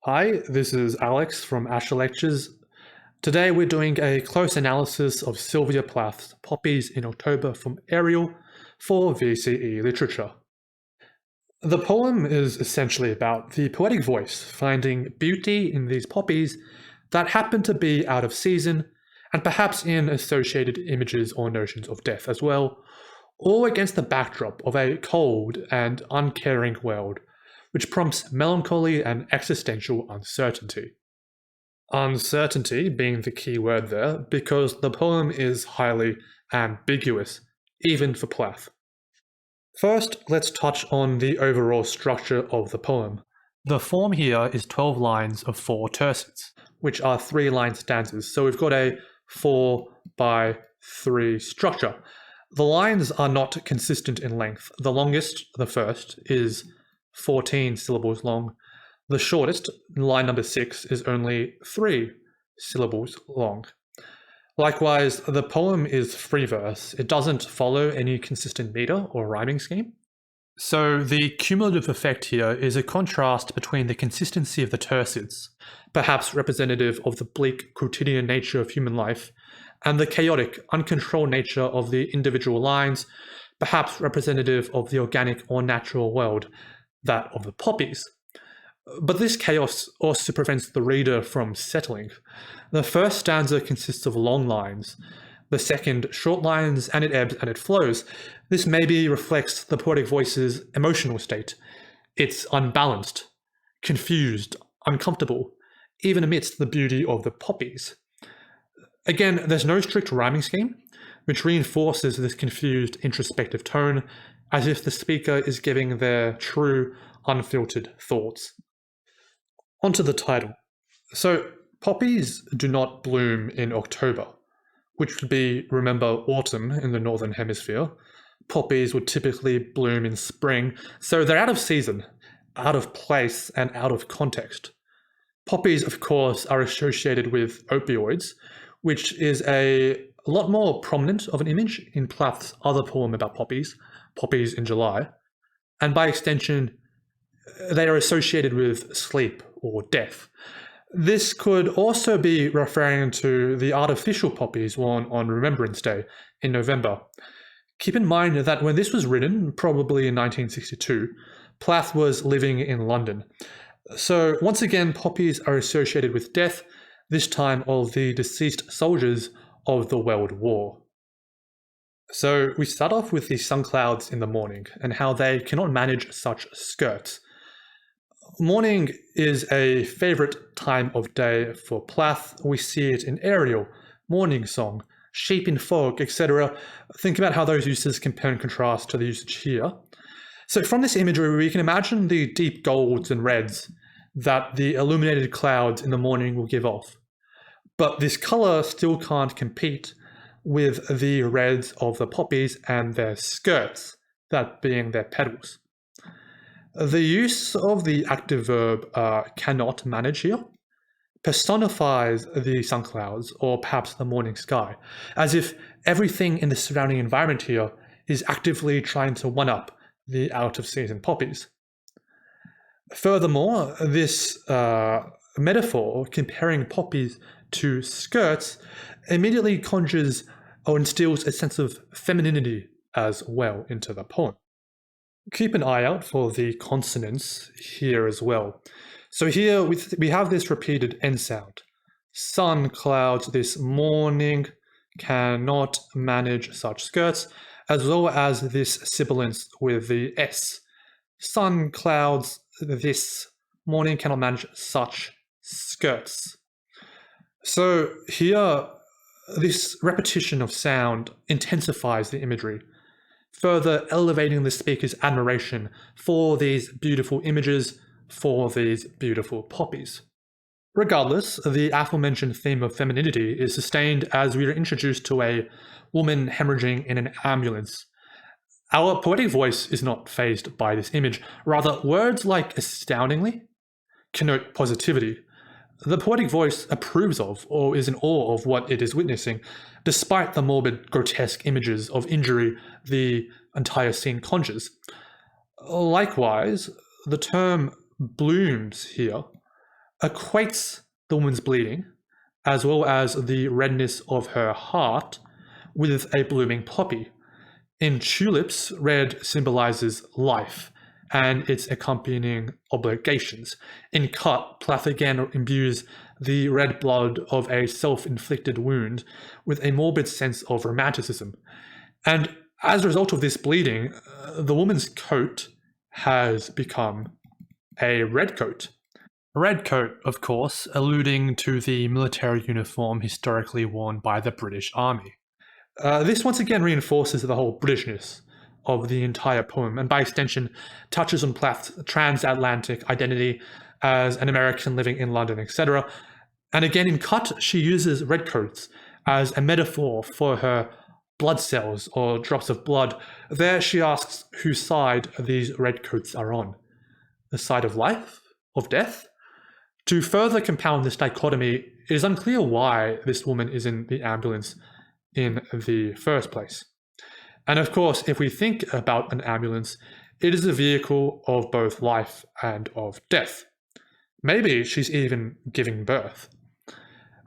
Hi, this is Alex from Asher Lectures. Today we're doing a close analysis of Sylvia Plath's Poppies in October from Ariel for VCE Literature. The poem is essentially about the poetic voice finding beauty in these poppies that happen to be out of season and perhaps in associated images or notions of death as well, all against the backdrop of a cold and uncaring world, which prompts melancholy and existential uncertainty. Uncertainty being the key word there, because the poem is highly ambiguous, even for Plath. First, let's touch on the overall structure of the poem. The form here is 12 lines of 4 tercets, which are 3-line stanzas, so we've got a 4 by 3 structure. The lines are not consistent in length. The longest, the first, is 14 syllables long. The shortest, line number 6, is only 3 syllables long. Likewise, the poem is free verse. It doesn't follow any consistent meter or rhyming scheme. So the cumulative effect here is a contrast between the consistency of the tercets, perhaps representative of the bleak quotidian nature of human life, and the chaotic, uncontrolled nature of the individual lines, perhaps representative of the organic or natural world, that of the poppies. But this chaos also prevents the reader from settling. The first stanza consists of long lines, the second short lines, and it ebbs and it flows. This maybe reflects the poetic voice's emotional state. It's unbalanced, confused, uncomfortable, even amidst the beauty of the poppies. Again, there's no strict rhyming scheme, which reinforces this confused, introspective tone, as if the speaker is giving their true, unfiltered thoughts. Onto the title. So, poppies do not bloom in October, which would be, remember, autumn in the Northern Hemisphere. Poppies would typically bloom in spring, so they're out of season, out of place, and out of context. Poppies, of course, are associated with opioids, which is a lot more prominent of an image in Plath's other poem about poppies, Poppies in July, and by extension, they are associated with sleep or death. This could also be referring to the artificial poppies worn on Remembrance Day in November. Keep in mind that when this was written, probably in 1962, Plath was living in London. So once again, poppies are associated with death, this time of the deceased soldiers of the World War. So we start off with the sun clouds in the morning and how they cannot manage such skirts. Morning is a favorite time of day for Plath. We see it in Ariel, Morning Song, Sheep in Fog, etc. Think about how those uses compare and contrast to the usage here. So from this imagery, we can imagine the deep golds and reds that the illuminated clouds in the morning will give off. But this color still can't compete with the reds of the poppies and their skirts, that being their petals. The use of the active verb cannot manage here personifies the sun clouds or perhaps the morning sky, as if everything in the surrounding environment here is actively trying to one-up the out-of-season poppies. Furthermore, this metaphor comparing poppies to skirts immediately conjures or instills a sense of femininity as well into the poem. Keep an eye out for the consonants here as well. So here we have this repeated N sound. Sun clouds this morning cannot manage such skirts, as well as this sibilance with the S. Sun clouds this morning cannot manage such skirts. So here, this repetition of sound intensifies the imagery, further elevating the speaker's admiration for these beautiful images, for these beautiful poppies. Regardless, the aforementioned theme of femininity is sustained as we are introduced to a woman hemorrhaging in an ambulance. Our poetic voice is not fazed by this image. Rather, words like astoundingly connote positivity. The poetic voice approves of or is in awe of what it is witnessing, despite the morbid, grotesque images of injury the entire scene conjures. Likewise, the term blooms here equates the woman's bleeding, as well as the redness of her heart, with a blooming poppy. In tulips, red symbolizes life and its accompanying obligations. In cut, Plath again imbues the red blood of a self-inflicted wound with a morbid sense of romanticism. And as a result of this bleeding, the woman's coat has become a red coat. Red coat, of course, alluding to the military uniform historically worn by the British Army. This once again reinforces the whole Britishness of the entire poem, and by extension touches on Plath's transatlantic identity as an American living in London, etc. And again, in cut, she uses redcoats as a metaphor for her blood cells or drops of blood. There she asks whose side these redcoats are on. The side of life? Of death? To further compound this dichotomy, it is unclear why this woman is in the ambulance in the first place. And of course, if we think about an ambulance, it is a vehicle of both life and of death. Maybe she's even giving birth.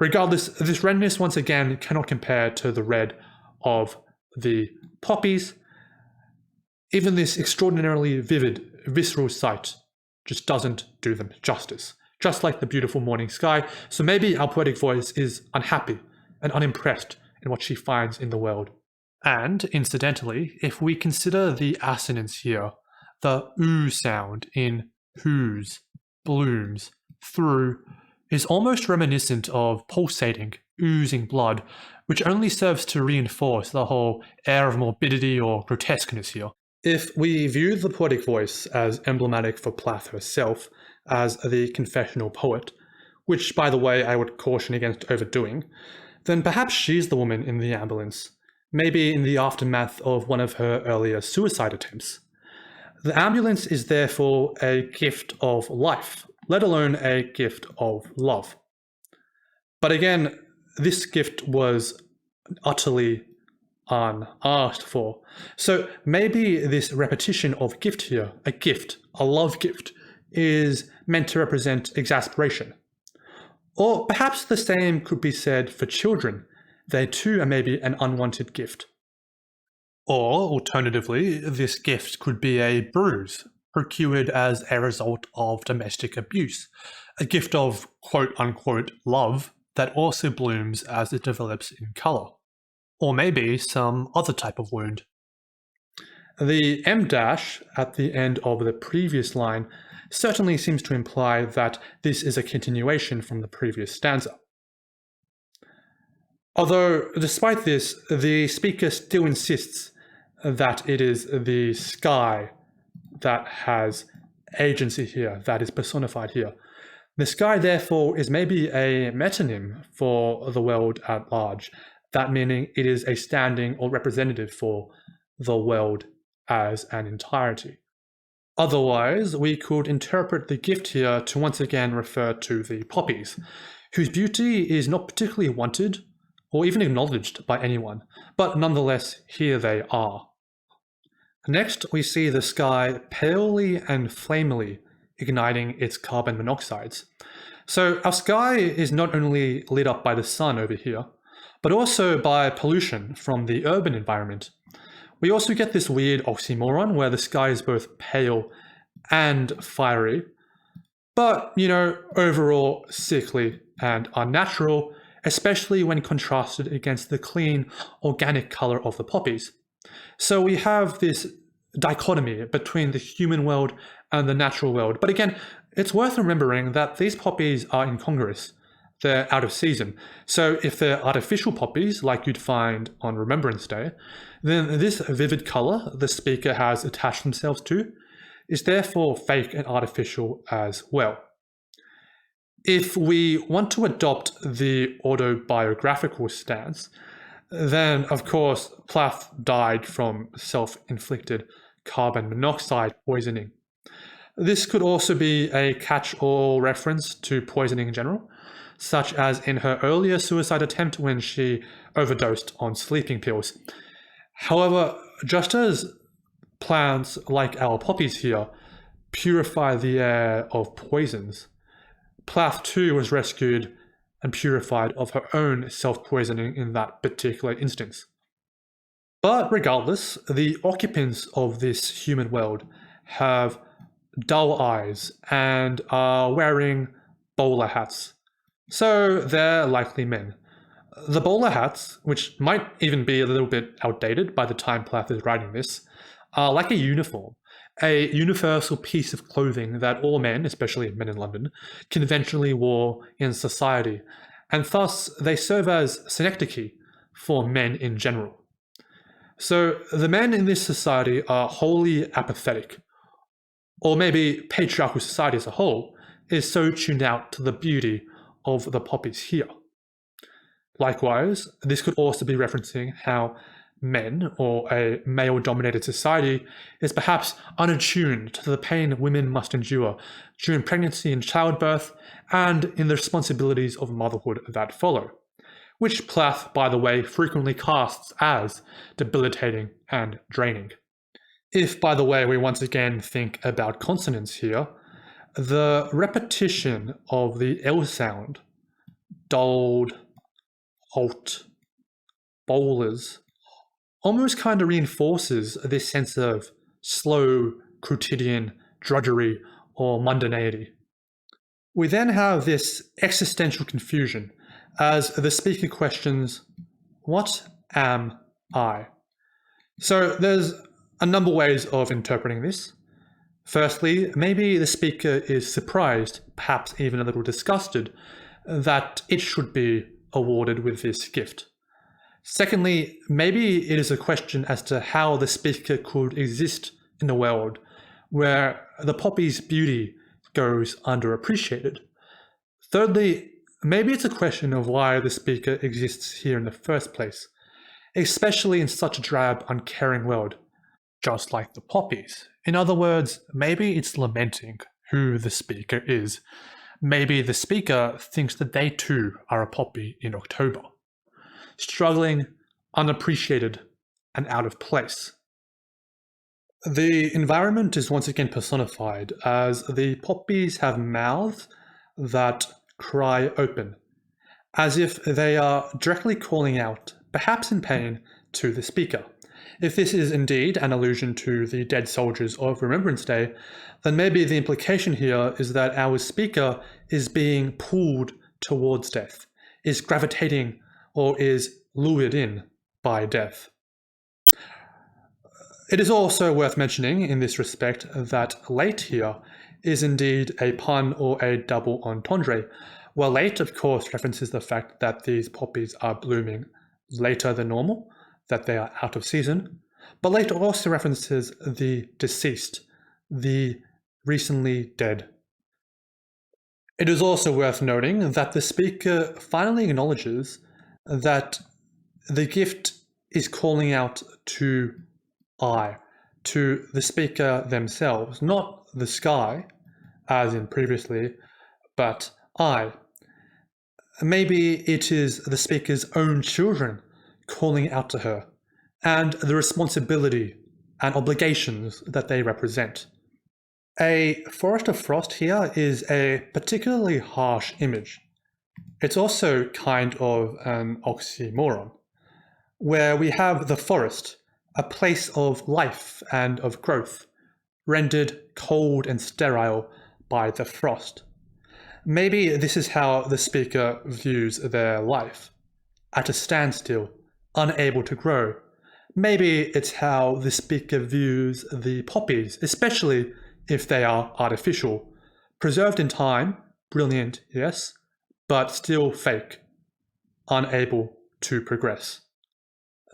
Regardless, this redness once again cannot compare to the red of the poppies. Even this extraordinarily vivid, visceral sight just doesn't do them justice, just like the beautiful morning sky. So maybe our poetic voice is unhappy and unimpressed in what she finds in the world. And, incidentally, if we consider the assonance here, the oo sound in whose, blooms, through, is almost reminiscent of pulsating, oozing blood, which only serves to reinforce the whole air of morbidity or grotesqueness here. If we view the poetic voice as emblematic for Plath herself, as the confessional poet, which, by the way, I would caution against overdoing, then perhaps she's the woman in the ambulance, maybe in the aftermath of one of her earlier suicide attempts. The ambulance is therefore a gift of life, let alone a gift of love. But again, this gift was utterly unasked for. So maybe this repetition of gift here, a gift, a love gift, is meant to represent exasperation. Or perhaps the same could be said for children. They too are maybe an unwanted gift. Or, alternatively, this gift could be a bruise, procured as a result of domestic abuse, a gift of quote-unquote love that also blooms as it develops in colour. Or maybe some other type of wound. The M dash at the end of the previous line certainly seems to imply that this is a continuation from the previous stanza. Although, despite this, the speaker still insists that it is the sky that has agency here, that is personified here. The sky, therefore, is maybe a metonym for the world at large, that meaning it is a standing or representative for the world as an entirety. Otherwise, we could interpret the gift here to once again refer to the poppies, whose beauty is not particularly wanted or even acknowledged by anyone, but nonetheless, here they are. Next, we see the sky palely and flamily igniting its carbon monoxides. So our sky is not only lit up by the sun over here, but also by pollution from the urban environment. We also get this weird oxymoron where the sky is both pale and fiery, but, overall sickly and unnatural, especially when contrasted against the clean, organic color of the poppies. So we have this dichotomy between the human world and the natural world. But again, it's worth remembering that these poppies are incongruous. They're out of season. So if they're artificial poppies, like you'd find on Remembrance Day, then this vivid color the speaker has attached themselves to is therefore fake and artificial as well. If we want to adopt the autobiographical stance, then of course Plath died from self-inflicted carbon monoxide poisoning. This could also be a catch-all reference to poisoning in general, such as in her earlier suicide attempt when she overdosed on sleeping pills. However, just as plants like our poppies here purify the air of poisons, Plath too was rescued and purified of her own self-poisoning in that particular instance. But regardless, the occupants of this human world have dull eyes and are wearing bowler hats. So they're likely men. The bowler hats, which might even be a little bit outdated by the time Plath is writing this, are like a uniform, a universal piece of clothing that all men, especially men in London, conventionally wore in society, and thus they serve as synecdoche for men in general. So the men in this society are wholly apathetic, or maybe patriarchal society as a whole is so tuned out to the beauty of the poppies here. Likewise, this could also be referencing how men, or a male-dominated society, is perhaps unattuned to the pain women must endure during pregnancy and childbirth, and in the responsibilities of motherhood that follow, which Plath, by the way, frequently casts as debilitating and draining. If, by the way, we once again think about consonants here, the repetition of the L sound, doled, halt, bowlers, almost kind of reinforces this sense of slow, quotidian drudgery or mundanity. We then have this existential confusion as the speaker questions, "What am I?" So there's a number of ways of interpreting this. Firstly, maybe the speaker is surprised, perhaps even a little disgusted, that it should be awarded with this gift. Secondly, maybe it is a question as to how the speaker could exist in a world where the poppy's beauty goes underappreciated. Thirdly, maybe it's a question of why the speaker exists here in the first place, especially in such a drab, uncaring world, just like the poppies. In other words, maybe it's lamenting who the speaker is. Maybe the speaker thinks that they too are a poppy in October, struggling, unappreciated, and out of place. The environment is once again personified as the poppies have mouths that cry open, as if they are directly calling out, perhaps in pain, to the speaker. If this is indeed an allusion to the dead soldiers of Remembrance Day, then maybe the implication here is that our speaker is being pulled towards death, is gravitating or is lured in by death. It is also worth mentioning in this respect that late here is indeed a pun or a double entendre, where late of course references the fact that these poppies are blooming later than normal, that they are out of season, but late also references the deceased, the recently dead. It is also worth noting that the speaker finally acknowledges that the gift is calling out to I, to the speaker themselves, not the sky, as in previously, but I. Maybe it is the speaker's own children calling out to her, and the responsibility and obligations that they represent. A forest of frost here is a particularly harsh image. It's also kind of an oxymoron, where we have the forest, a place of life and of growth, rendered cold and sterile by the frost. Maybe this is how the speaker views their life, at a standstill, unable to grow. Maybe it's how the speaker views the poppies, especially if they are artificial, preserved in time, brilliant, yes, but still fake, unable to progress.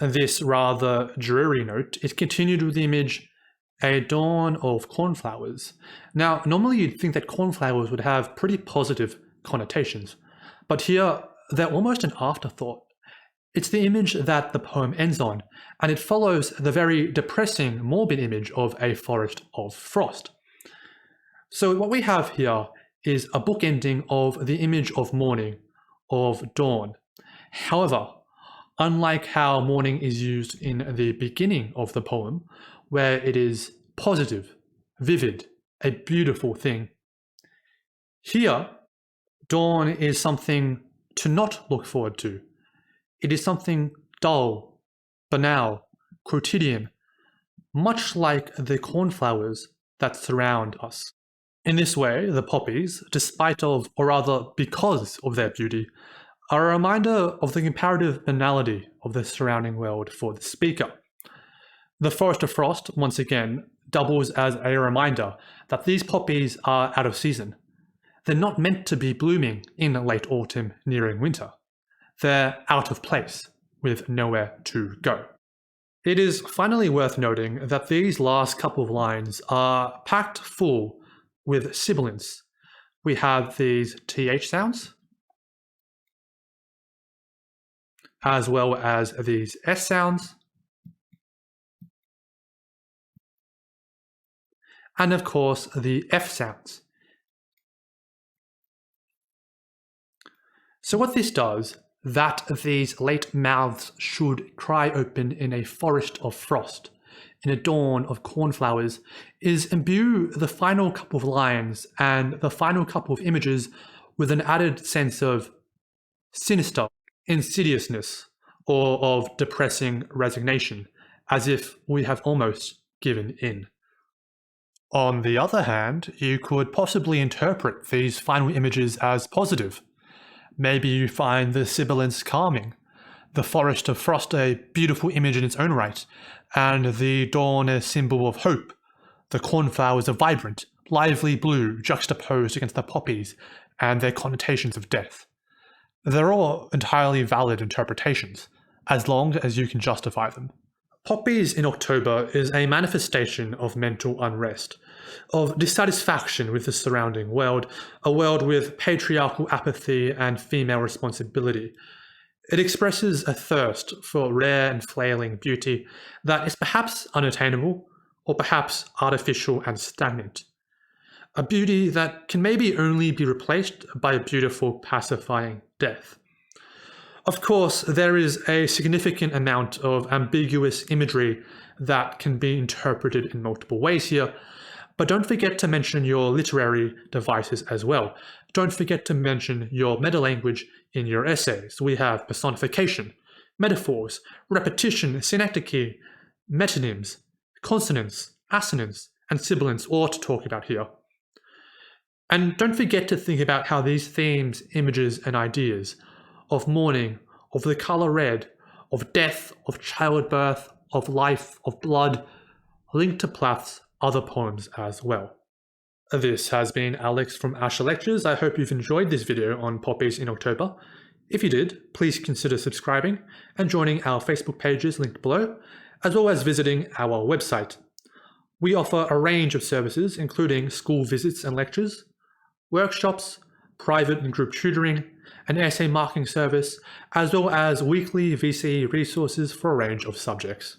This rather dreary note is continued with the image, a dawn of cornflowers. Now, normally you'd think that cornflowers would have pretty positive connotations, but here they're almost an afterthought. It's the image that the poem ends on, and it follows the very depressing, morbid image of a forest of frost. So what we have here is a bookending of the image of morning, of dawn. However, unlike how morning is used in the beginning of the poem, where it is positive, vivid, a beautiful thing, here Dawn is something to not look forward to. It is something dull, banal, quotidian, much like the cornflowers that surround us. In this way, the poppies, despite of, or rather because of their beauty, are a reminder of the comparative banality of the surrounding world for the speaker. The Forest of Frost, once again, doubles as a reminder that these poppies are out of season. They're not meant to be blooming in late autumn nearing winter. They're out of place, with nowhere to go. It is finally worth noting that these last couple of lines are packed full with sibilants. We have these TH sounds, as well as these S sounds, and of course the F sounds. So what this does, that these late mouths should cry open in a forest of frost, in a dawn of cornflowers, is imbue the final couple of lines and the final couple of images with an added sense of sinister insidiousness or of depressing resignation, as if we have almost given in. On the other hand, you could possibly interpret these final images as positive. Maybe you find the sibilants calming, the Forest of Frost a beautiful image in its own right, and the dawn a symbol of hope. The cornflowers are vibrant, lively blue juxtaposed against the poppies and their connotations of death. They're all entirely valid interpretations, as long as you can justify them. Poppies in October is a manifestation of mental unrest, of dissatisfaction with the surrounding world, a world with patriarchal apathy and female responsibility. It expresses a thirst for rare and flailing beauty that is perhaps unattainable, or perhaps artificial and stagnant. A beauty that can maybe only be replaced by a beautiful, pacifying death. Of course, there is a significant amount of ambiguous imagery that can be interpreted in multiple ways here, but don't forget to mention your literary devices as well. Don't forget to mention your metalanguage in your essays. We have personification, metaphors, repetition, synecdoche, metonyms, consonants, assonance, and sibilants, all to talk about here. And don't forget to think about how these themes, images, and ideas of mourning, of the color red, of death, of childbirth, of life, of blood, link to Plath's other poems as well. This has been Alex from Asher Lectures. I hope you've enjoyed this video on poppies in October. If you did, please consider subscribing and joining our Facebook pages linked below, as well as visiting our website. We offer a range of services, including school visits and lectures, workshops, private and group tutoring, an essay marking service, as well as weekly VCE resources for a range of subjects.